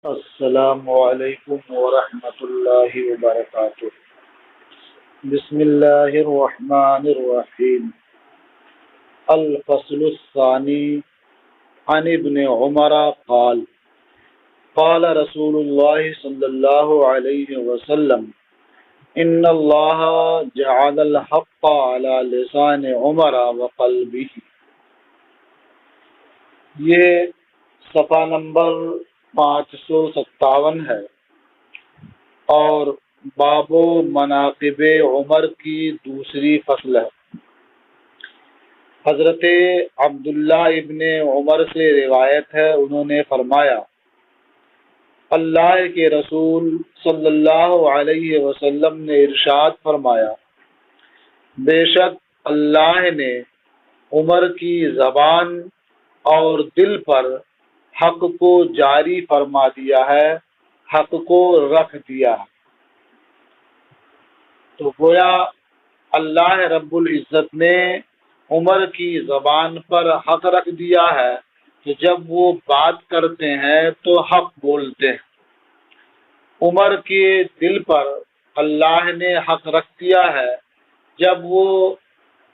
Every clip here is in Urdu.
السلام علیکم ورحمۃ اللہ وبرکاتہ۔ بسم اللہ الرحمن الرحیم۔ الفصل الثانی عن ابن عمر قال قال رسول اللہ صلی اللہ علیہ وسلم ان اللہ جعل الحق على لسان عمر وقلبہ۔ یہ صفحہ نمبر 557 ہے اور باب و مناقب عمر کی دوسری فصل ہے۔ حضرت عبداللہ ابن عمر سے روایت ہے، انہوں نے فرمایا اللہ کے رسول صلی اللہ علیہ وسلم نے ارشاد فرمایا، بے شک اللہ نے عمر کی زبان اور دل پر حق کو جاری فرما دیا ہے، حق کو رکھ دیا ہے۔ تو گویا اللہ رب العزت نے عمر کی زبان پر حق رکھ دیا ہے کہ جب وہ بات کرتے ہیں تو حق بولتے ہیں۔ عمر کے دل پر اللہ نے حق رکھ دیا ہے، جب وہ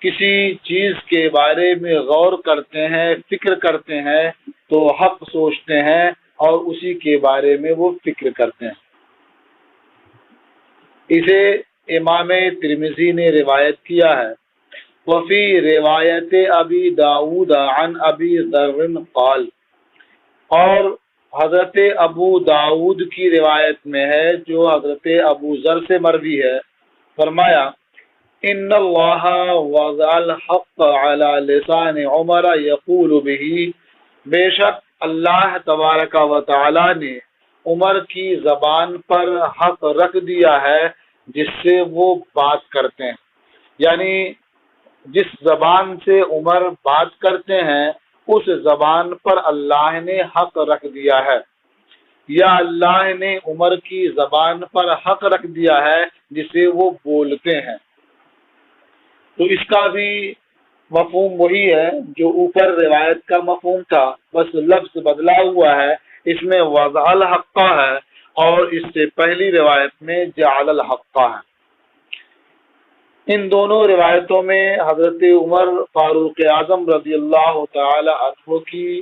کسی چیز کے بارے میں غور کرتے ہیں، فکر کرتے ہیں تو حق سوچتے ہیں اور اسی کے بارے میں وہ فکر کرتے ہیں۔ اسے امام ترمذی نے روایت کیا ہے۔ وفی روایت ابی داود عن ابی ذر قال، اور حضرت ابو داود کی روایت میں ہے جو حضرت ابو ذر سے مروی ہے، فرمایا ان اللہ وضع الحق علی لسان عمر یقول به، بے شک اللہ تبارک و تعالی نے عمر کی زبان پر حق رکھ دیا ہے جس سے وہ بات کرتے ہیں، یعنی جس زبان سے عمر بات کرتے ہیں اس زبان پر اللہ نے حق رکھ دیا ہے، یا اللہ نے عمر کی زبان پر حق رکھ دیا ہے جسے وہ بولتے ہیں۔ تو اس کا بھی مفہوم وہی ہے جو اوپر روایت کا مفہوم تھا، بس لفظ بدلا ہوا ہے، اس میں وضع الحق ہے اور اس سے پہلی روایت میں جعل الحق ہے۔ ان دونوں روایتوں میں حضرت عمر فاروق اعظم رضی اللہ تعالی عنہ کی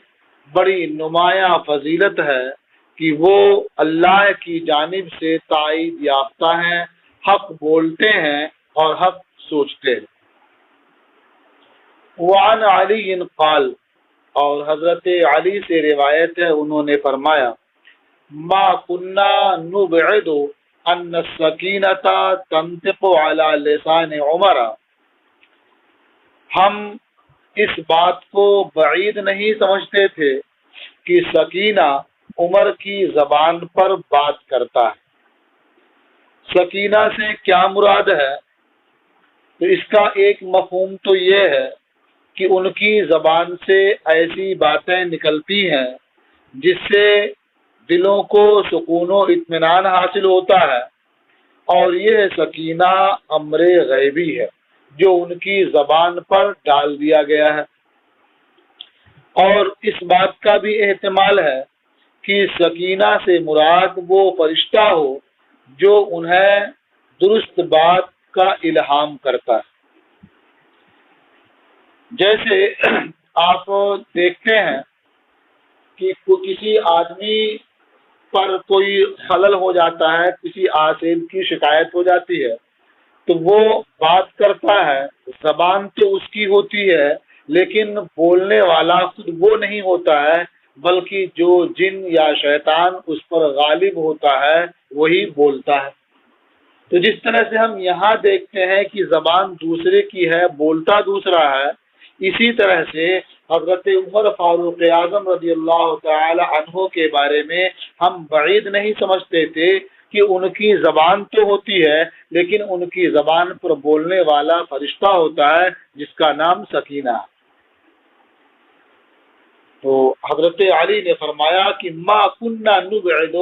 بڑی نمایاں فضیلت ہے کہ وہ اللہ کی جانب سے تائید یافتہ ہیں، حق بولتے ہیں اور حق سوچتے ہیں۔ وعن علی قال، اور حضرت علی سے روایت ہے، انہوں نے فرمایا ما کننا نبعد ان السکینۃ تنطق علی لسان عمر، ہم اس بات کو بعید نہیں سمجھتے تھے کہ سکینہ عمر کی زبان پر بات کرتا ہے۔ سکینہ سے کیا مراد ہے؟ تو اس کا ایک مفہوم تو یہ ہے کہ ان کی زبان سے ایسی باتیں نکلتی ہیں جس سے دلوں کو سکون و اطمینان حاصل ہوتا ہے، اور یہ سکینہ امر غیبی ہے جو ان کی زبان پر ڈال دیا گیا ہے۔ اور اس بات کا بھی احتمال ہے کہ سکینہ سے مراد وہ فرشتہ ہو جو انہیں درست بات کا الہام کرتا ہے۔ جیسے آپ دیکھتے ہیں کہ کسی آدمی پر کوئی خلل ہو جاتا ہے، کسی آسیب کی شکایت ہو جاتی ہے تو وہ بات کرتا ہے، زبان تو اس کی ہوتی ہے لیکن بولنے والا خود وہ نہیں ہوتا ہے، بلکہ جو جن یا شیطان اس پر غالب ہوتا ہے وہی بولتا ہے۔ تو جس طرح سے ہم یہاں دیکھتے ہیں کہ زبان دوسرے کی ہے، بولتا دوسرا ہے، اسی طرح سے حضرت عمر فاروق اعظم رضی اللہ تعالی عنہ کے بارے میں ہم بعید نہیں سمجھتے تھے کہ ان کی زبان تو ہوتی ہے لیکن ان کی زبان پر بولنے والا فرشتہ ہوتا ہے جس کا نام سکینہ ہے۔ تو حضرت علی نے فرمایا کہ ما کننا نبعد،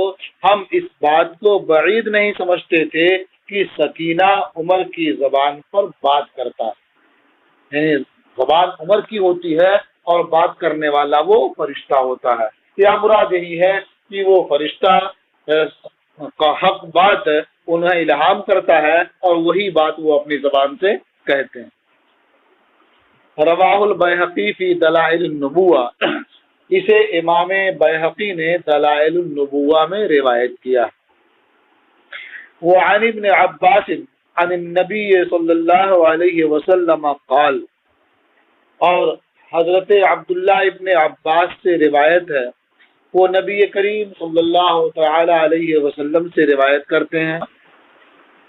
ہم اس بات کو بعید نہیں سمجھتے تھے کہ سکینہ عمر کی زبان پر بات کرتا ہے، یعنی زبان عمر کی ہوتی ہے اور بات کرنے والا وہ فرشتہ ہوتا ہے۔ یا مراد یہی ہے کہ وہ فرشتہ کا حق بات انہیں الہام کرتا ہے اور وہی بات وہ اپنی زبان سے کہتے ہیں۔ رواہ البیہقی فی دلائل النبوہ، اسے امام بیہقی نے دلائل النبوہ میں روایت کیا۔ وعن ابن عباس عن النبی صلی اللہ علیہ وسلم قال، اور حضرت عبداللہ ابن عباس سے روایت ہے، وہ نبی کریم صلی اللہ تعالی علیہ وسلم سے روایت کرتے ہیں،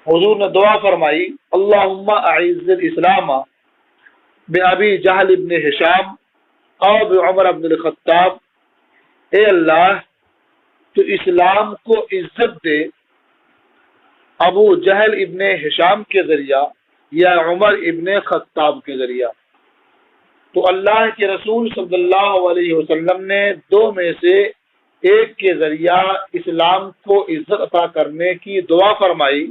حضور نے دعا فرمائی، اللہم اعز الاسلام بأبی جہل ابن ہشام اور بعمر بن الخطاب، اے اللہ تو اسلام کو عزت دے ابو جہل ابن ہشام کے ذریعہ یا عمر ابن خطاب کے ذریعہ۔ تو اللہ کے رسول صلی اللہ علیہ وسلم نے دو میں سے ایک کے ذریعہ اسلام کو عزت عطا کرنے کی دعا فرمائی،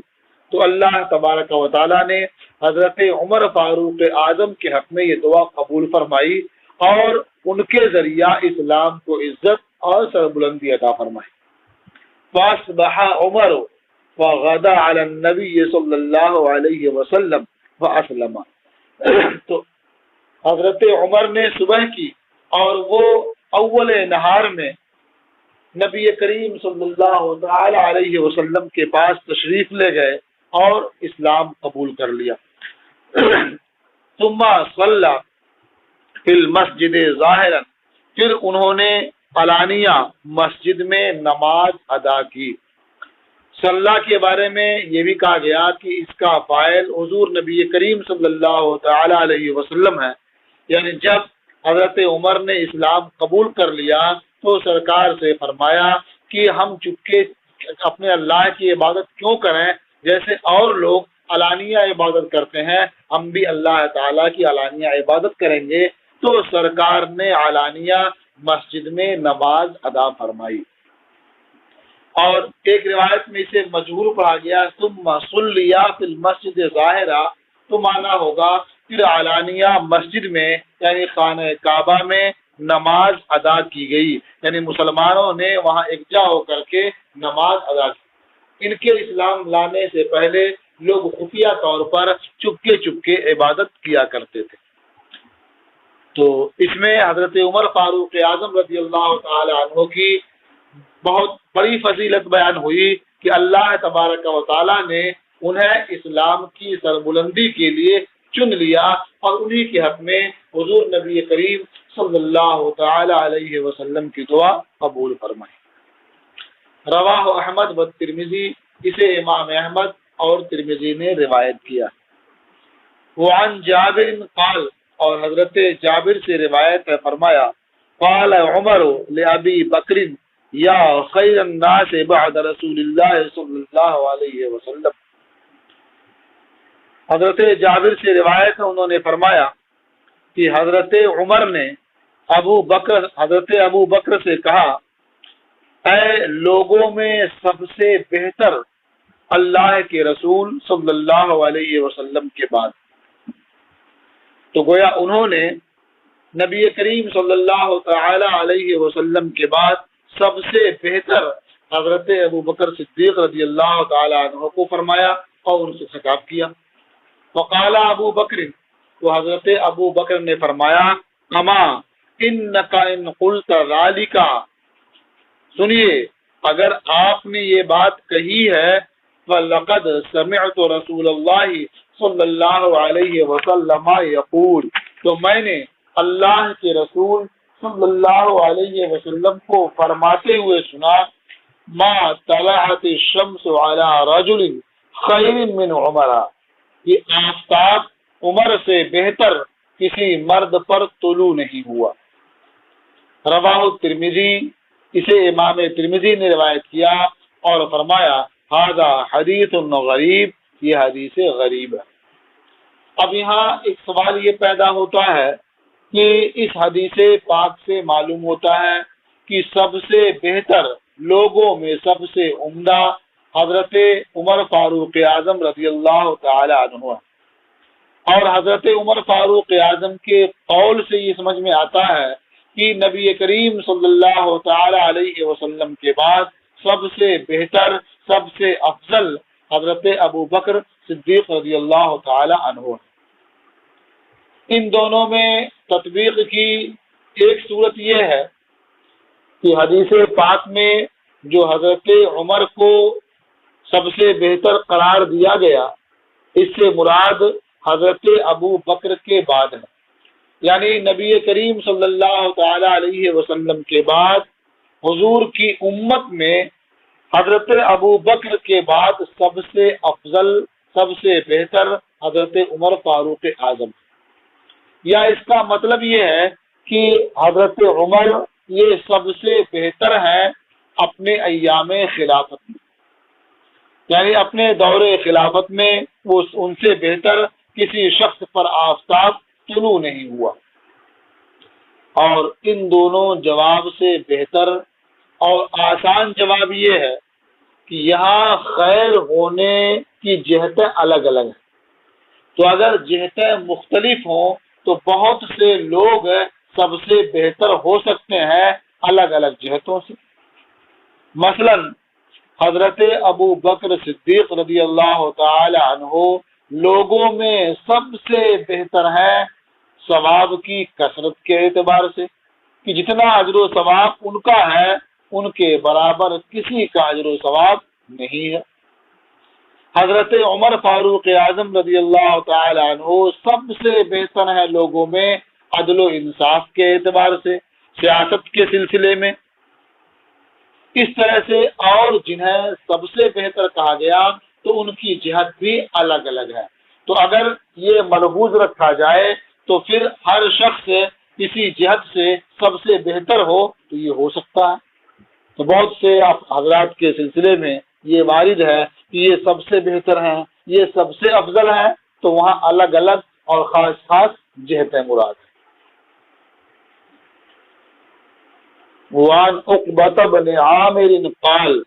تو اللہ تبارک و تعالیٰ نے حضرت عمر فاروق اعظم کے حق میں یہ دعا قبول فرمائی اور ان کے ذریعہ اسلام کو عزت اور سربلندی عطا فرمائی۔ فاصبح عمر وغدا علی النبی صلی اللہ علیہ وسلم فاسلم، تو حضرت عمر نے صبح کی اور وہ اول نہار میں نبی کریم صلی اللہ تعالی علیہ وسلم کے پاس تشریف لے گئے اور اسلام قبول کر لیا۔ ثم صلی فی المسجد ظاہرا، پھر انہوں نے علانیہ مسجد میں نماز ادا کی۔ صلی کے بارے میں یہ بھی کہا گیا کہ اس کا فاعل حضور نبی کریم صلی اللہ تعالی علیہ وسلم ہے، یعنی جب حضرت عمر نے اسلام قبول کر لیا تو سرکار سے فرمایا کہ ہم چپکے اپنے اللہ کی عبادت کیوں کریں، جیسے اور لوگ علانیہ عبادت کرتے ہیں، ہم بھی اللہ تعالیٰ کی علانیہ عبادت کریں گے۔ تو سرکار نے علانیہ مسجد میں نماز ادا فرمائی، اور ایک روایت میں اسے مجہول پڑھا گیا، ثم صلی فی المسجد ظاہرہ، تو مانا ہوگا پھر علانیہ مسجد میں یعنی خانہ کعبہ میں نماز ادا کی گئی، یعنی مسلمانوں نے وہاں یکجا ہو کر کے نماز ادا کی۔ ان کے اسلام لانے سے پہلے لوگ خفیہ طور پر چپکے چپکے عبادت کیا کرتے تھے۔ تو اس میں حضرت عمر فاروق اعظم رضی اللہ تعالی عنہ کی بہت بڑی فضیلت بیان ہوئی کہ اللہ تبارک و تعالیٰ نے انہیں اسلام کی سربلندی کے لیے چن لیا اور انہی کے حق میں حضور نبی کریم صلی اللہ تعالی علیہ وسلم کی دعا قبول فرمائی۔ رواہ احمد و ترمذی، اسے امام احمد اور ترمذی نے روایت کیا۔ وعن جابر قال، اور حضرت جابر سے روایت ہے، فرمایا قال عمر لأبی بکر یا خیر الناس بعد رسول اللہ صلی اللہ علیہ وسلم، حضرت جابر سے روایت ہے، انہوں نے فرمایا کہ حضرت عمر نے حضرت ابو بکر سے کہا، اے لوگوں میں سب سے بہتر اللہ کے رسول صلی اللہ علیہ وسلم کے بعد۔ تو گویا انہوں نے نبی کریم صلی اللہ تعالی علیہ وسلم کے بعد سب سے بہتر حضرت ابو بکر صدیق رضی اللہ تعالی عنہ کو فرمایا اور ان سے خطاب کیا۔ وقال ابو بکر، تو حضرت ابو بکر نے فرمایا، اما انک ان قلت ذالک، سنیے اگر آپ نے یہ بات کہی ہے، فلقد سمعت رسول اللہ صلی اللہ علیہ وسلم یقول، تو میں نے اللہ کے رسول صلی اللہ علیہ وسلم کو فرماتے ہوئے سنا، ما طلعت الشمس علی رجل خیر من عمر، یہ آفتاب عمر سے بہتر کسی مرد پر طلوع نہیں ہوا۔ رواہ ترمذی، اسے امام ترمذی نے روایت کیا اور فرمایا ھذا حدیث غریب، یہ حدیث غریب ہے۔ اب یہاں ایک سوال یہ پیدا ہوتا ہے کہ اس حدیث پاک سے معلوم ہوتا ہے کہ سب سے بہتر لوگوں میں سب سے عمدہ حضرت عمر فاروق اعظم رضی اللہ تعالی عنہ ہے، اور حضرت عمر فاروق اعظم کے قول سے یہ سمجھ میں آتا ہے کہ نبی کریم صلی اللہ تعالی علیہ وسلم کے بعد سب سے بہتر، سب سے افضل حضرت ابو بکر صدیق رضی اللہ تعالی عنہ۔ ان دونوں میں تطبیق کی ایک صورت یہ ہے کہ حدیث پاک میں جو حضرت عمر کو سب سے بہتر قرار دیا گیا، اس سے مراد حضرت ابو بکر کے بعد ہے، یعنی نبی کریم صلی اللہ تعالی علیہ وسلم کے بعد حضور کی امت میں حضرت ابو بکر کے بعد سب سے افضل، سب سے بہتر حضرت عمر فاروق اعظم، یا اس کا مطلب یہ ہے کہ حضرت عمر یہ سب سے بہتر ہے اپنے ایام خلافت میں، یعنی اپنے دور خلافت میں وہ ان سے بہتر کسی شخص پر آفتاب طلوع نہیں ہوا۔ اور ان دونوں جواب سے بہتر اور آسان جواب یہ ہے کہ یہاں خیر ہونے کی جہتیں الگ الگ ہیں، تو اگر جہتیں مختلف ہوں تو بہت سے لوگ سب سے بہتر ہو سکتے ہیں الگ الگ جہتوں سے۔ مثلا حضرت ابو بکر صدیق رضی اللہ تعالی عنہ لوگوں میں سب سے بہتر ہے ثواب کی کثرت کے اعتبار سے، کہ جتنا اجر و ثواب ان کا ہے ان کے برابر کسی کا اجر و ثواب نہیں ہے۔ حضرت عمر فاروق اعظم رضی اللہ تعالی عنہ سب سے بہتر ہے لوگوں میں عدل و انصاف کے اعتبار سے، سیاست کے سلسلے میں۔ اس طرح سے اور جنہیں سب سے بہتر کہا گیا تو ان کی جہت بھی الگ الگ ہے۔ تو اگر یہ ملحوظ رکھا جائے تو پھر ہر شخص کسی جہت سے سب سے بہتر ہو تو یہ ہو سکتا ہے۔ تو بہت سے حضرات کے سلسلے میں یہ وارد ہے کہ یہ سب سے بہتر ہیں، یہ سب سے افضل ہیں، تو وہاں الگ الگ اور خاص خاص جہتیں مراد ہیں۔ وعن عقبہ بن عامر قال،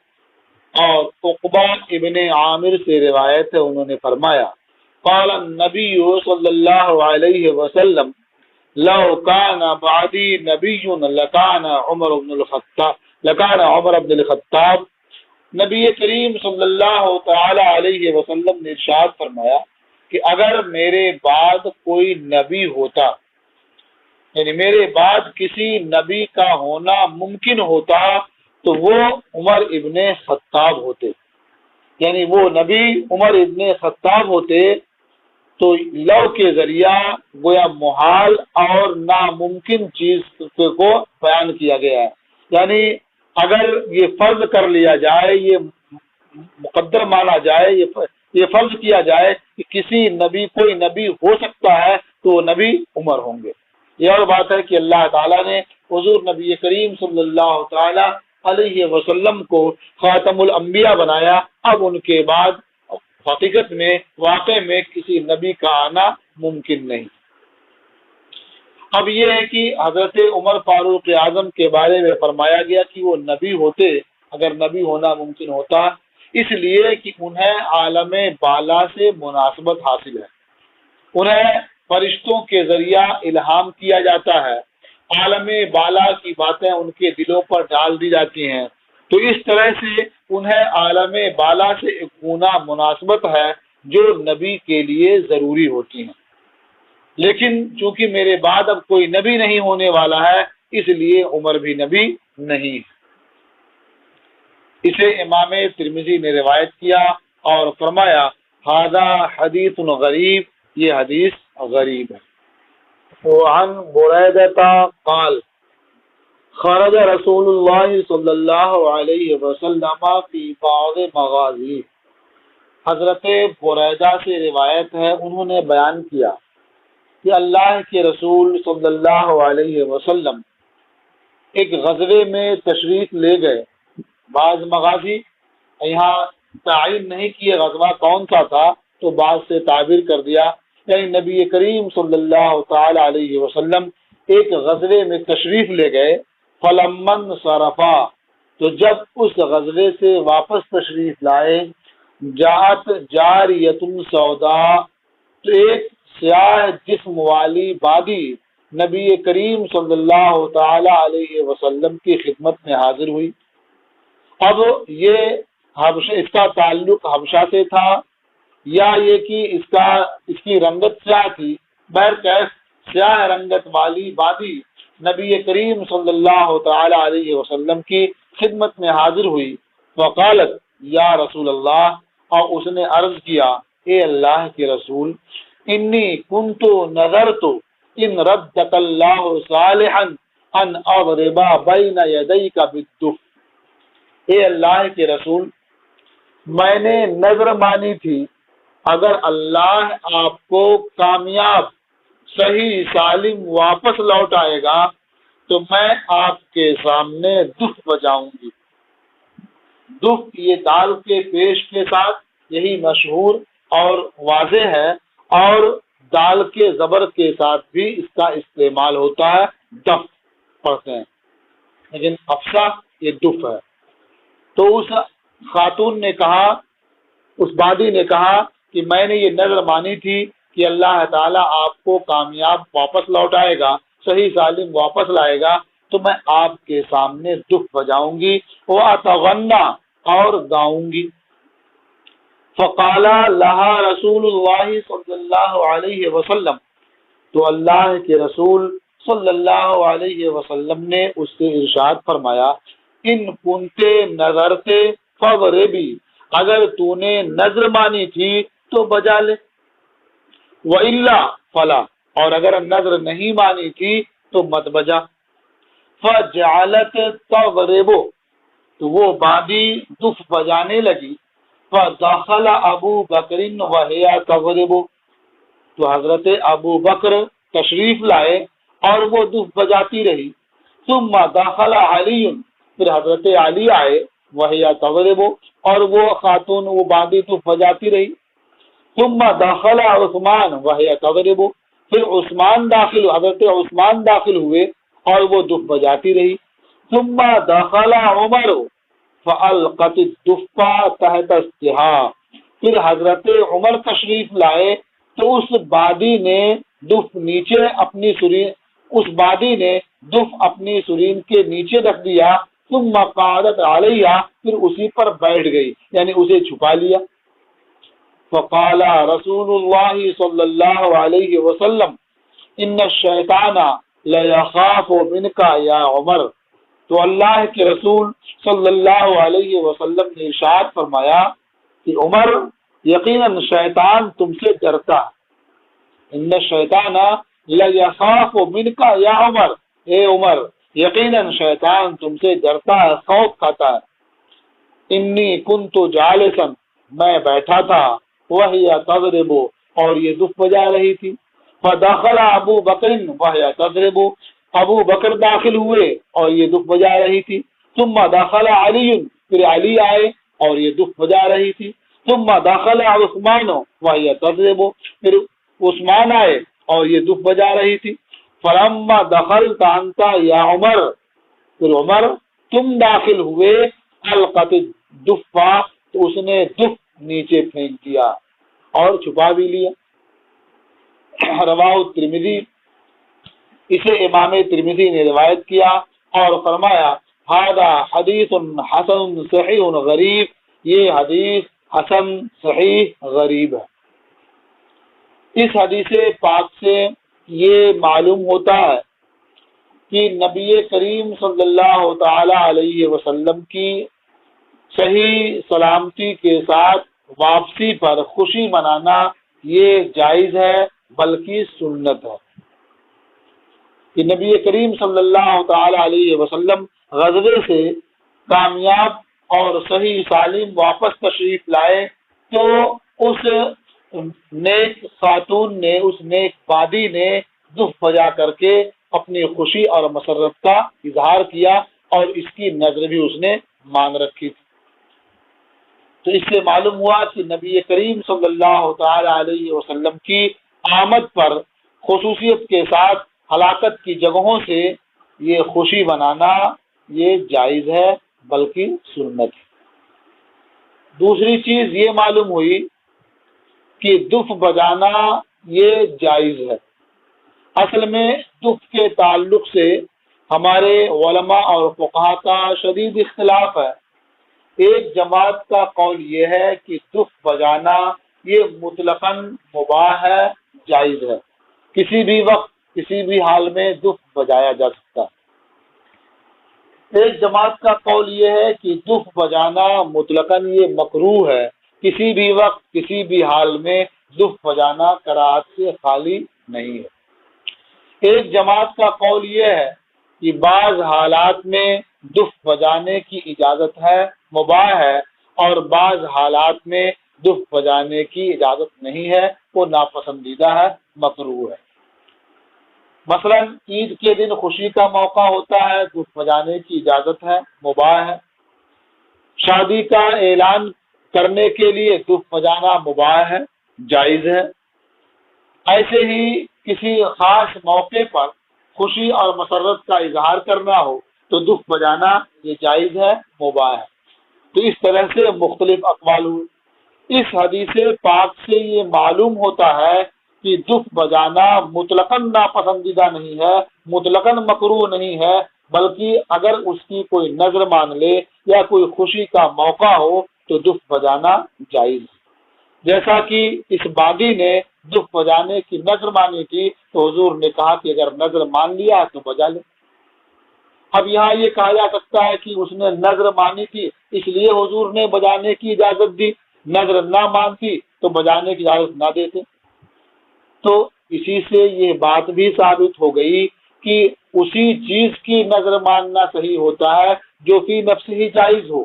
اور عقبہ ابن عامر سے روایت ہے، انہوں نے فرمایا قال النبی صلی اللہ علیہ وسلم لو کان بعدی نبی لکان عمر بن الخطاب۔ نبی کریم صلی اللہ تعالی علیہ وسلم نے ارشاد فرمایا کہ اگر میرے بعد کوئی نبی ہوتا، یعنی میرے بعد کسی نبی کا ہونا ممکن ہوتا تو وہ عمر ابن خطاب ہوتے، یعنی وہ نبی عمر ابن خطاب ہوتے۔ تو لو کے ذریعہ گویا محال اور ناممکن چیز کو بیان کیا گیا ہے، یعنی اگر یہ فرض کر لیا جائے، یہ مقدر مانا جائے، یہ فرض کیا جائے کہ کسی نبی کوئی نبی ہو سکتا ہے تو وہ نبی عمر ہوں گے۔ یہ اور بات ہے کہ اللہ تعالیٰ نے حضور نبی کریم صلی اللہ تعالی علیہ وسلم کو خاتم الانبیاء بنایا، اب ان کے بعد حقیقت میں واقع میں کسی نبی کا آنا ممکن نہیں۔ اب یہ ہے کہ حضرت عمر فاروق اعظم کے بارے میں فرمایا گیا کہ وہ نبی ہوتے، اگر نبی ہونا ممکن ہوتا، اس لیے کہ انہیں عالم بالا سے مناسبت حاصل ہے، انہیں فرشتوں کے ذریعہ الہام کیا جاتا ہے، عالم بالا کی باتیں ان کے دلوں پر ڈال دی جاتی ہیں، تو اس طرح سے انہیں عالم بالا سے ایک گنا مناسبت ہے جو نبی کے لیے ضروری ہوتی ہیں۔ لیکن چونکہ میرے بعد اب کوئی نبی نہیں ہونے والا ہے، اس لیے عمر بھی نبی نہیں ہے۔ اسے امام ترمذی نے روایت کیا اور فرمایا ھذا حدیث غریب، یہ حدیث غریب ہے۔ وعن بریدہ قال خرج رسول اللہ صلی اللہ علیہ وسلم فی بعض مغازی۔ حضرت بریدہ سے روایت ہے، انہوں نے بیان کیا کہ اللہ کے رسول صلی اللہ علیہ وسلم ایک غزوے میں تشریف لے گئے۔ بعض مغازی، یہاں تعین نہیں کیے غزوہ کون سا تھا، تو بعض سے تعبیر کر دیا، یعنی نبی کریم صلی اللہ تعالی علیہ وسلم ایک غزوے میں تشریف لے گئے۔ فلمن صرفا، تو جب اس غزوے سے واپس تشریف لائے، جاءت جاریۃ سودا، تو ایک سیاہ جسم والی بادی نبی کریم صلی اللہ تعالی علیہ وسلم کی خدمت میں حاضر ہوئی۔ اب یہ اس کا تعلق حبشہ سے تھا یا یہ کہ اس کی رنگت سیاہ تھی، بہرکیف سیاہ رنگت والی وادی نبی کریم صلی اللہ تعالی علیہ وسلم کی خدمت میں حاضر ہوئی۔ وقالت یا رسول اللہ، اور اس نے عرض کیا اے اللہ کے رسول، انی کنت نظرت ان ردک اللہ صالحا ان اضرب بین یدیک بالدف۔ اے اللہ کے رسول، میں نے نظر مانی تھی اگر اللہ آپ کو کامیاب صحیح سالم واپس لوٹ آئے گا تو میں آپ کے سامنے دف بجاؤں گی۔ دف یہ دال کے پیش کے ساتھ یہی مشہور اور واضح ہے، اور دال کے زبر کے ساتھ بھی اس کا استعمال ہوتا ہے، دف پڑھتے ہیں، لیکن افصح یہ دف ہے۔ تو اس خاتون نے کہا، اس بادی نے کہا کہ میں نے یہ نظر مانی تھی کہ اللہ تعالیٰ آپ کو کامیاب واپس لوٹائے گا، صحیح سالم واپس لائے گا، تو میں آپ کے سامنے دف بجاؤں گی وَأَتَغَنَّا اور گاؤں گی۔ فقال لہا رسول اللہ صلی اللہ علیہ وسلم، تو اللہ کے رسول صلی اللہ علیہ وسلم نے اس سے ارشاد فرمایا، ان کنتے نظرتے فضربی، اگر تو نے نظر مانی تھی تو بجا لے، وَإِلَّا فَلَا، اور اگر نظر نہیں مانی تھی تو مت بجا۔ فَجَعَلَتْ تَضْرِبُ، تو وہ بادی دف بجانے لگی۔ فَدَخَلَ أَبُو بَكْرٍ وَهِيَ تَضْرِبُ، تو حضرت ابو بکر تشریف لائے اور وہ دف بجاتی رہی۔ ثم دخل علی، پھر حضرت علی آئے، وَهِيَ تَضْرِبُ، اور وہ خاتون وہ بادی دف بجاتی رہی۔ ثم دخل عثمان وهي تضرب، پھر عثمان داخل، حضرت عثمان داخل ہوئے اور وہ دف بجاتی رہی۔ ثم دخل عمر فالقت الدف تحت استحا، پھر حضرت عمر تشریف لائے تو اس بادی نے دف نیچے اپنی سرین، اس بادی نے دف اپنی سرین کے نیچے رکھ دیا۔ ثم قعدت علیہ، پھر اسی پر بیٹھ گئی، یعنی اسے چھپا لیا۔ فقال رسول اللہ صلی اللہ علیہ وسلم ان الشیطان لیخاف منک یا عمر، تو اللہ کے رسول صلی اللہ علیہ وسلم نے ارشاد فرمایا کہ عمر، یقیناً شیطان تم سے ڈرتا ہے۔ ان الشیطان لیخاف منک یا عمر، اے عمر، یقیناً شیطان تم سے ڈرتا ہے، خوف کھاتا ہے۔ انی کنت جالسا، میں بیٹھا تھا، وہی تضرب، اور یہ دف بجا رہی تھی۔ فدخل ابو بکر وہی تضرب، ابو بکر داخل ہوئے اور یہ دف بجا رہی تھی۔ ثم دخل علی، پھر علی آئے اور یہ دف بجا رہی تھی۔ ثم دخل عثمان وہی تضرب، پھر عثمان آئے اور یہ دف بجا رہی تھی۔ فلما دخلت انت یا عمر، پھر عمر تم داخل ہوئے، القت الدف، تو اس نے دف نیچے پھینک دیا اور چھپا بھی لیا۔ رواہ ترمذی، اسے امام ترمذی نے روایت کیا اور فرمایا ھذا حدیث حسن صحیح غریب، یہ حدیث حسن صحیح غریب ہے۔ اس حدیث پاک سے یہ معلوم ہوتا ہے کہ نبی کریم صلی اللہ تعالی علیہ وسلم کی صحیح سلامتی کے ساتھ واپسی پر خوشی منانا یہ جائز ہے، بلکہ سنت ہے کہ نبی کریم صلی اللہ تعالی علیہ وسلم غزوے سے کامیاب اور صحیح سالم واپس تشریف لائے تو اس نیک خاتون نے، اس نیک بادی نے دف بجا کر کے اپنی خوشی اور مسرت کا اظہار کیا اور اس کی نظر بھی اس نے مان رکھی تھی۔ تو اس سے معلوم ہوا کہ نبی کریم صلی اللہ تعالی علیہ وسلم کی آمد پر خصوصیت کے ساتھ ہلاکت کی جگہوں سے یہ خوشی منانا یہ جائز ہے، بلکہ سنت ہے۔ دوسری چیز یہ معلوم ہوئی کہ دف بجانا یہ جائز ہے، اصل میں دف کے تعلق سے ہمارے علماء اور فقہا کا شدید اختلاف ہے۔ ایک جماعت کا قول یہ ہے کہ دف بجانا یہ مطلقاً مباح ہے، جائز ہے، کسی بھی وقت کسی بھی حال میں دف بجایا جا سکتا ہے۔ ایک جماعت کا قول یہ ہے کہ دف بجانا مطلقاً یہ مکروہ ہے، کسی بھی وقت کسی بھی حال میں دف بجانا کراہت سے خالی نہیں ہے۔ ایک جماعت کا قول یہ ہے کہ بعض حالات میں دف بجانے کی اجازت ہے، مباح ہے، اور بعض حالات میں دف بجانے کی اجازت نہیں ہے، وہ ناپسندیدہ ہے، مکروہ ہے۔ مثلا عید کے دن خوشی کا موقع ہوتا ہے، دف بجانے کی اجازت ہے، مباح ہے۔ شادی کا اعلان کرنے کے لیے دف بجانا مباح ہے، جائز ہے۔ ایسے ہی کسی خاص موقع پر خوشی اور مسرت کا اظہار کرنا ہو تو دف بجانا یہ جائز ہے، مباح ہے۔ تو اس طرح سے مختلف اقوال ہوئے۔ اس حدیث پاک سے یہ معلوم ہوتا ہے کہ دف بجانا مطلقاً ناپسندیدہ نہیں ہے، مطلقاً مکروہ نہیں ہے، بلکہ اگر اس کی کوئی نظر مان لے یا کوئی خوشی کا موقع ہو تو دف بجانا جائز ہے۔ جیسا کہ اس باغی نے دف بجانے کی نظر مانی تھی تو حضور نے کہا کہ اگر نظر مان لیا تو بجا لے۔ اب یہاں یہ کہا جا سکتا ہے کہ اس نے نظر مانی تھی اس لیے حضور نے بجانے کی اجازت دی، نظر نہ مانتی تو بجانے کی اجازت نہ دیتے۔ تو اسی سے یہ بات بھی ثابت ہو گئی کہ اسی چیز کی نظر ماننا صحیح ہوتا ہے جو فی نفس ہی جائز ہو،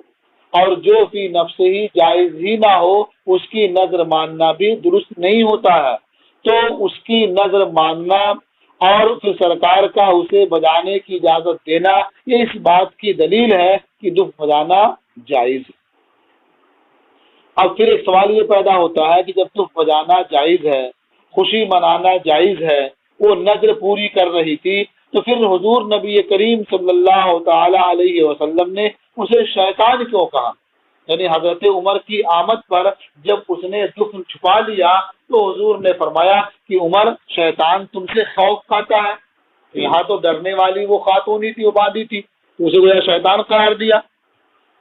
اور جو فی نفس ہی جائز ہی نہ ہو اس کی نظر ماننا بھی درست نہیں ہوتا ہے۔ تو اس کی نظر ماننا اور پھر سرکار کا اسے بجانے کی اجازت دینا یہ اس بات کی دلیل ہے کہ دف بجانا جائز ہے۔ اب پھر ایک سوال یہ پیدا ہوتا ہے کہ جب دف بجانا جائز ہے، خوشی منانا جائز ہے، وہ نظر پوری کر رہی تھی، تو پھر حضور نبی کریم صلی اللہ تعالی علیہ وسلم نے اسے شیطان کیوں کہا؟ یعنی حضرت عمر کی آمد پر جب اس نے دف چھپا لیا تو حضور نے فرمایا کہ عمر شیطان تم سے خوف کھاتا ہے۔ یہاں تو ڈرنے والی وہ خاتون ہی تھی، وہ باندھی تھی، تو اسے گویا شیطان قرار دیا،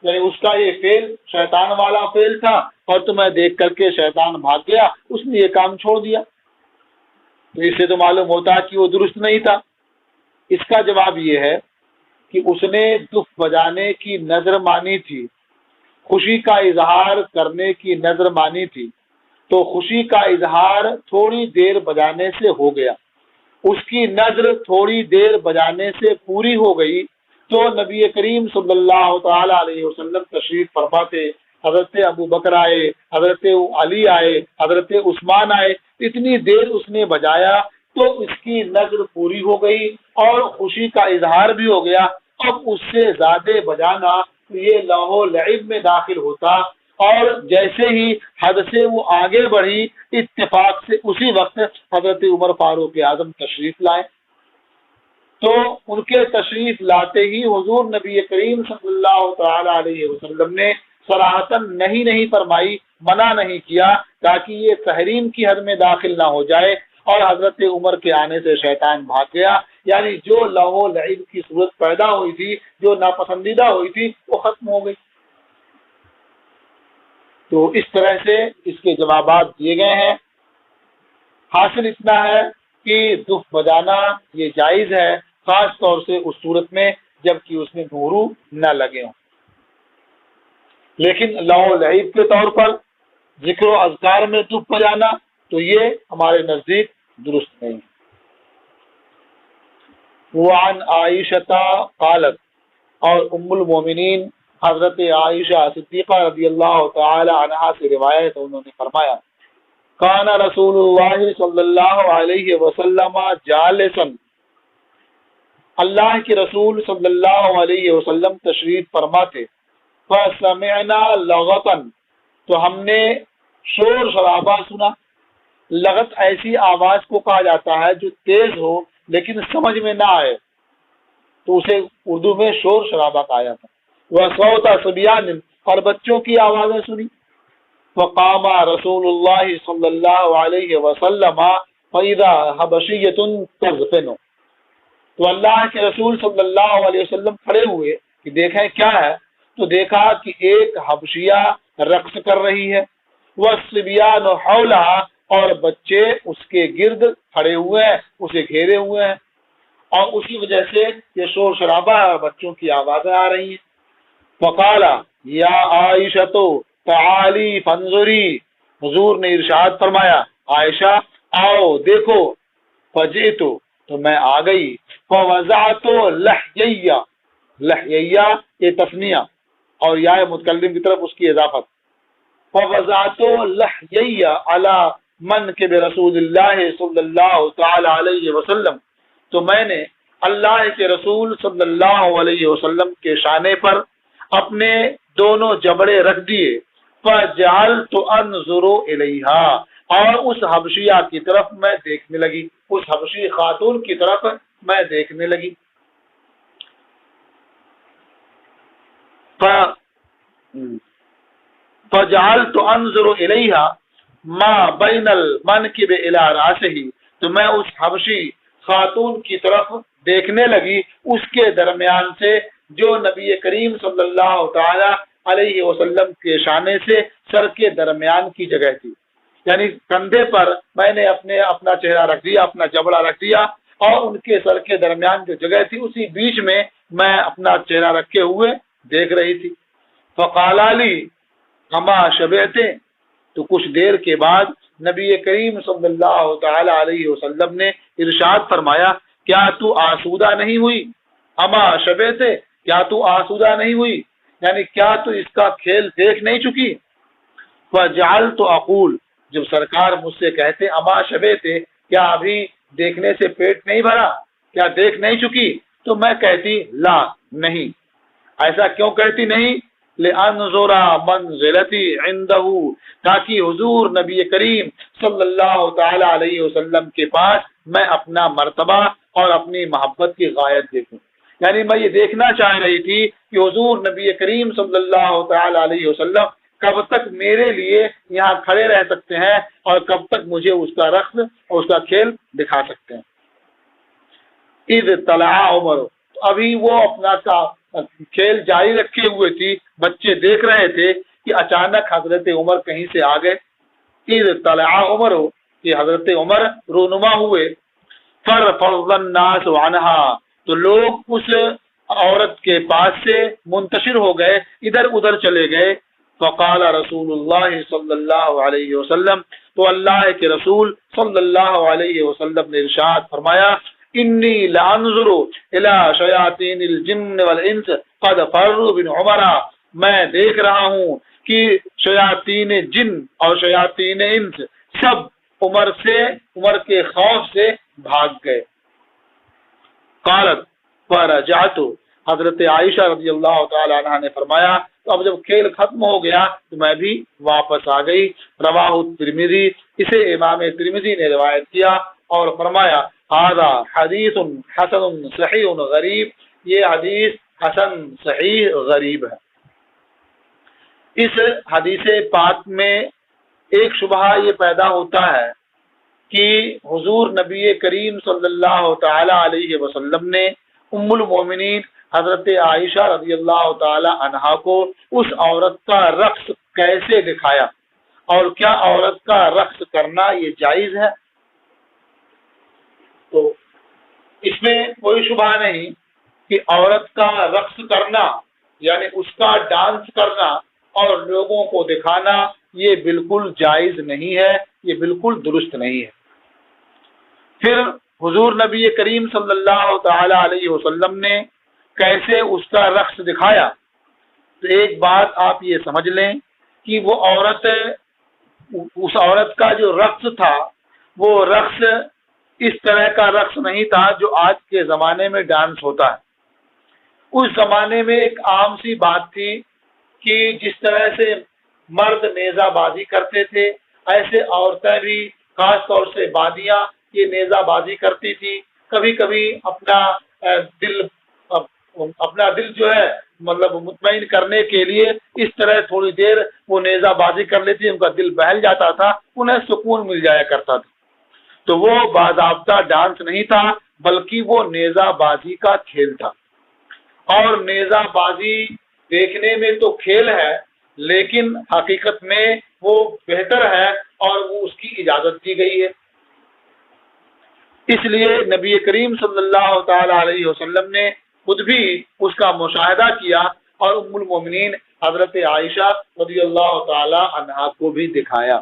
یعنی اس کا یہ فعل شیطان والا فعل تھا، اور تمہیں دیکھ کر کے شیطان بھاگ گیا، اس نے یہ کام چھوڑ دیا۔ تو اس سے تو معلوم ہوتا کہ وہ درست نہیں تھا۔ اس کا جواب یہ ہے کہ اس نے دف بجانے کی نظر مانی تھی، خوشی کا اظہار کرنے کی نظر مانی تھی، تو خوشی کا اظہار تھوڑی دیر بجانے سے ہو گیا، اس کی نظر تھوڑی دیر بجانے سے پوری ہو گئی، تو نبی کریم صلی اللہ تعالی علیہ وسلم تشریف فرما تھے، حضرت ابو بکر آئے، حضرت علی آئے، حضرت عثمان آئے، اتنی دیر اس نے بجایا تو اس کی نظر پوری ہو گئی اور خوشی کا اظہار بھی ہو گیا۔ اب اس سے زیادہ بجانا یہ لہو و لعب میں داخل ہوتا، اور جیسے ہی حد سے وہ آگے بڑھی اتفاق سے اسی وقت حضرت عمر فاروق اعظم تشریف لائے، تو ان کے تشریف لاتے ہی حضور نبی کریم صلی اللہ تعالی علیہ وسلم نے صراحتاً نہیں فرمائی، منع نہیں کیا، تاکہ یہ تحریم کی حد میں داخل نہ ہو جائے، اور حضرت عمر کے آنے سے شیطان بھاگ گیا، یعنی جو لہو و لعب کی صورت پیدا ہوئی تھی، جو ناپسندیدہ ہوئی تھی، وہ ختم ہو گئی۔ تو اس طرح سے اس کے جوابات دیے گئے ہیں۔ حاصل اتنا ہے کہ دف بجانا یہ جائز ہے، خاص طور سے اس صورت میں جب کہ اس میں گھنگرو نہ لگے ہوں، لیکن لہو و لعب کے طور پر ذکر و اذکار میں دف بجانا تو یہ ہمارے نزدیک درست نہیں۔ وعن عائشہ قالت، اور ام المومنین حضرت عائشہ صدیقہ رضی اللہ تعالی عنہا سے روایت، انہوں نے فرمایا کان رسول اللہ صلی اللہ علیہ وسلم جالسا، اللہ کے رسول صلی اللہ علیہ وسلم تشریف فرما تھے، فسمعنا لغتا، تو ہم نے شور شرابہ سنا۔ لغت ایسی آواز کو کہا جاتا ہے جو تیز ہو لیکن سمجھ میں نہ آئے، تو اسے اردو میں شور شرابہ کہا جاتا ہے۔ وصوت صبیان، اور بچوں کی آوازیں سنی۔ وقام رسول اللہ صلی اللہ علیہ وسلم، فَإِذَا حَبَشِيَّةٌ تَغْفِنُ، تو اللہ کے رسول صلی اللہ علیہ وسلم کھڑے ہوئے کہ دیکھیں کیا ہے، تو دیکھا کہ ایک حبشیہ رقص کر رہی ہے، وَالصِّبْيَانُ حَوْلَهَا، اور بچے اس کے گرد کھڑے ہوئے ہیں، اسے گھیرے ہوئے ہیں، اور اسی وجہ سے یہ شور شرابہ اور بچوں کی آوازیں آ رہی ہیں۔ فقال یا عائشہ تعالی فانظری، حضور نے ارشاد فرمایا عائشہ آؤ دیکھو، فجئت، تو میں آ گئی، فوضعت لحیہ، لحیہ یہ تثنیہ اور یا متکلم کی طرف اس کی اضافت، فوضعت لحیہ علی منکب رسول اللہ صلی اللہ تعالی علیہ وسلم، تو میں نے اللہ کے رسول صلی اللہ علیہ وسلم کے شانے پر اپنے دونوں جبڑے رکھ دیے، فجعلت انظر الیہا، اور اس حبشیہ کی طرف میں دیکھنے لگی، اس حبشی خاتون کی طرف میں دیکھنے لگی۔ فجعلت انظر الیہا ما بین المنکب الی راسہ، تو میں اس حبشی خاتون کی طرف دیکھنے لگی اس کے درمیان سے جو نبی کریم صلی اللہ تعالی علیہ وسلم کے شانے سے سر کے درمیان کی جگہ تھی، یعنی کندھے پر میں نے اپنا چہرہ رکھ دیا، اپنا جبڑا رکھ دیا، اور ان کے سر کے درمیان جو جگہ تھی اسی بیچ میں میں اپنا چہرہ رکھے ہوئے دیکھ رہی تھی۔ فقال لی اما شبعتے، تو کچھ دیر کے بعد نبی کریم صلی اللہ تعالی علیہ وسلم نے ارشاد فرمایا کیا تو آسودہ نہیں ہوئی؟ اما شبعتے، کیا تو آسودہ نہیں ہوئی، یعنی کیا تو اس کا کھیل دیکھ نہیں چکی؟ فجعلت اقول، جب سرکار مجھ سے کہتے اما شبعتے، کیا ابھی دیکھنے سے پیٹ نہیں بھرا، کیا دیکھ نہیں چکی، تو میں کہتی لا، نہیں۔ ایسا کیوں کہتی نہیں؟ لِأَنظُرَ مَنْزِلَتِي عِنْدَهُ، تاکہ حضور نبی کریم صلی اللہ تعالی علیہ وسلم کے پاس میں اپنا مرتبہ اور اپنی محبت کی غایت دیکھوں، یعنی میں یہ دیکھنا چاہ رہی تھی کہ حضور نبی کریم صلی اللہ تعالی علیہ وسلم کب تک میرے لیے یہاں کھڑے رہ سکتے ہیں اور کب تک مجھے اس کا رقص اور اس کا کھیل دکھا سکتے ہیں۔ اذ طلع عمر، ابھی وہ اپنا کھیل جاری رکھے ہوئے تھی، بچے دیکھ رہے تھے کہ اچانک حضرت عمر کہیں سے آ گئے۔ اذ طلع عمر، کہ حضرت عمر رونما ہوئے، فرفض الناس عنها، تو لوگ اس عورت کے پاس سے منتشر ہو گئے، ادھر ادھر چلے گئے۔ فقال رسول اللہ صلی اللہ علیہ وسلم، تو اللہ کے رسول صلی اللہ علیہ وسلم نے ارشاد فرمایا انی لانظر الی شیاطین الجن والانس قد فروا بن عمر، میں دیکھ رہا ہوں کہ شیاطین جن اور شیاطین انس سب عمر کے خوف سے بھاگ گئے۔ قالت فرجعت، حضرت عائشہ رضی اللہ تعالی عنہ نے فرمایا تو اب جب کھیل ختم ہو گیا تو میں بھی واپس آ گئی۔ رواہ ترمذی، اسے امام ترمذی نے روایت کیا اور فرمایا ھذا حدیث حسن صحیح غریب، یہ حدیث حسن صحیح غریب ہے۔ اس حدیث پاک میں ایک شبہ یہ پیدا ہوتا ہے کہ حضور نبی کریم صلی اللہ تعالی علیہ وسلم نے ام المومنین حضرت عائشہ رضی اللہ تعالی عنہا کو اس عورت کا رقص کیسے دکھایا، اور کیا عورت کا رقص کرنا یہ جائز ہے؟ تو اس میں کوئی شبہ نہیں کہ عورت کا رقص کرنا یعنی اس کا ڈانس کرنا اور لوگوں کو دکھانا یہ بالکل جائز نہیں ہے، یہ بالکل درست نہیں ہے۔ پھر حضور نبی کریم صلی اللہ تعالی علیہ وسلم نے کیسے اس کا رقص دکھایا؟ تو ایک بات آپ یہ سمجھ لیں کہ وہ اس عورت کا جو رقص تھا وہ رقص اس طرح کا رقص نہیں تھا جو آج کے زمانے میں ڈانس ہوتا ہے۔ اس زمانے میں ایک عام سی بات تھی کہ جس طرح سے مرد نیزہ بازی کرتے تھے ایسے عورتیں بھی خاص طور سے بادیاں یہ نیزہ بازی کرتی تھی۔ کبھی کبھی اپنا دل جو ہے مطلب مطمئن کرنے کے لیے اس طرح تھوڑی دیر وہ نیزہ بازی کر لیتی، ان کا دل بہل جاتا تھا، انہیں سکون مل جایا کرتا تھا۔ تو وہ باضابطہ ڈانس نہیں تھا بلکہ وہ نیزہ بازی کا کھیل تھا۔ اور نیزہ بازی دیکھنے میں تو کھیل ہے لیکن حقیقت میں وہ بہتر ہے اور وہ اس کی اجازت دی گئی ہے۔ اس لیے نبی کریم صلی اللہ تعالی علیہ وسلم نے خود بھی اس کا مشاہدہ کیا اور ام المومنین حضرت عائشہ رضی اللہ تعالی عنہا کو بھی دکھایا۔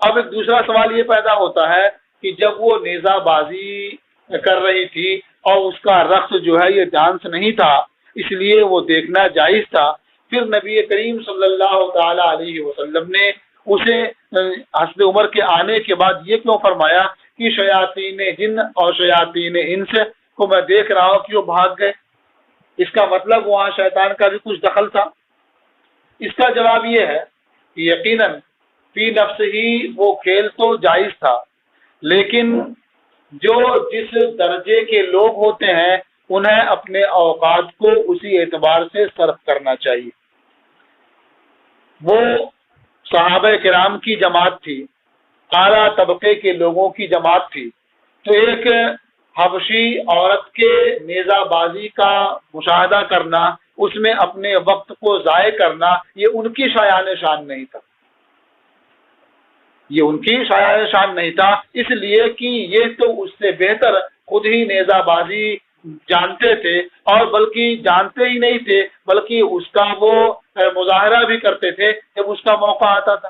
اب ایک دوسرا سوال یہ پیدا ہوتا ہے کہ جب وہ نیزہ بازی کر رہی تھی اور اس کا رقص جو ہے یہ ڈانس نہیں تھا، اس لیے وہ دیکھنا جائز تھا، پھر نبی کریم صلی اللہ تعالی علیہ وسلم نے اسے حضرت عمر کے آنے کے بعد یہ کیوں فرمایا کہ شیاطین جن اور شیاطین انس کو میں دیکھ رہا ہوں کہ وہ بھاگ گئے؟ اس کا مطلب وہاں شیطان کا بھی کچھ دخل تھا۔ اس کا جواب یہ ہے کہ یقیناً فی نفس ہی وہ کھیل تو جائز تھا، لیکن جو جس درجے کے لوگ ہوتے ہیں انہیں اپنے اوقات کو اسی اعتبار سے صرف کرنا چاہیے۔ وہ صحابہ کرام کی جماعت تھی، اعلیٰ طبقے کے لوگوں کی جماعت تھی، تو ایک حبشی عورت کے نیزہ بازی کا مشاہدہ کرنا، اس میں اپنے وقت کو ضائع کرنا، یہ ان کی شایان شان نہیں تھا، یہ ان کی شایان شان نہیں تھا، اس لیے کہ یہ تو اس سے بہتر خود ہی نیزہ بازی جانتے تھے، اور بلکہ جانتے ہی نہیں تھے بلکہ اس کا وہ مظاہرہ بھی کرتے تھے جب اس کا موقع آتا تھا۔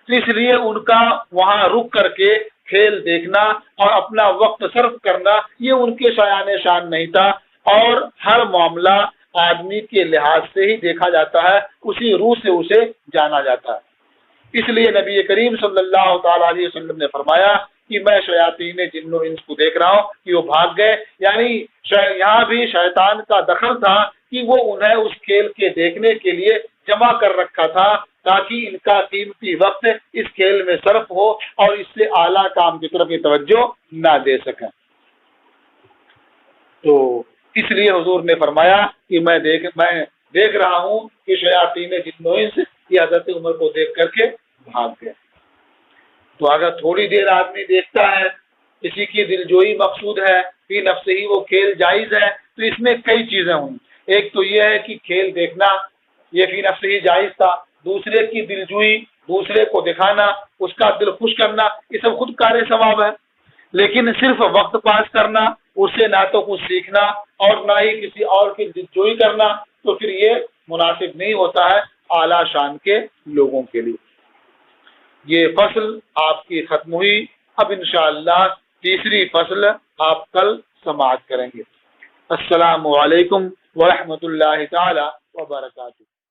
اس لیے ان کا وہاں رک کر کے کھیل دیکھنا اور اپنا وقت صرف کرنا یہ ان کے شایان شان نہیں تھا، اور ہر معاملہ آدمی کے لحاظ سے ہی دیکھا جاتا ہے، اسی روح سے اسے جانا جاتا ہے۔ اس لیے نبی کریم صلی اللہ تعالی علیہ وسلم نے فرمایا کہ میں شیاطین جن و انس کو دیکھ رہا ہوں کہ وہ بھاگ گئے، یعنی یہاں بھی شیطان کا دخل تھا کہ وہ انہیں اس کھیل کے دیکھنے کے لیے جمع کر رکھا تھا تاکہ ان کا قیمتی وقت اس کھیل میں صرف ہو اور اس سے اعلیٰ کام کی طرف توجہ نہ دے سکیں۔ تو اس لیے حضور نے فرمایا کہ میں دیکھ رہا ہوں کہ شیاطین جن و انس یہ حضرت عمر کو دیکھ کر کے بھاگ گئے۔ تو اگر تھوڑی دیر آدمی دیکھتا ہے، کسی کی دلجوئی مقصود ہے، فی نفس ہی وہ کھیل جائز ہے، تو اس میں کئی چیزیں ہوئی۔ ایک تو یہ ہے کہ کھیل دیکھنا یہ فی نفس ہی جائز تھا، دوسرے کی دلجوئی، دوسرے کو دکھانا، اس کا دل خوش کرنا، یہ سب خود کار ثواب ہے، لیکن صرف وقت پاس کرنا، اس سے نہ تو کچھ سیکھنا اور نہ ہی کسی اور کی دلجوئی کرنا، تو پھر یہ مناسب نہیں ہوتا ہے اعلیٰ شان کے لوگوں کے لیے۔ یہ فصل آپ کی ختم ہوئی، اب انشاءاللہ تیسری فصل آپ کل سماعت کریں گے۔ السلام علیکم ورحمۃ اللہ تعالی وبرکاتہ۔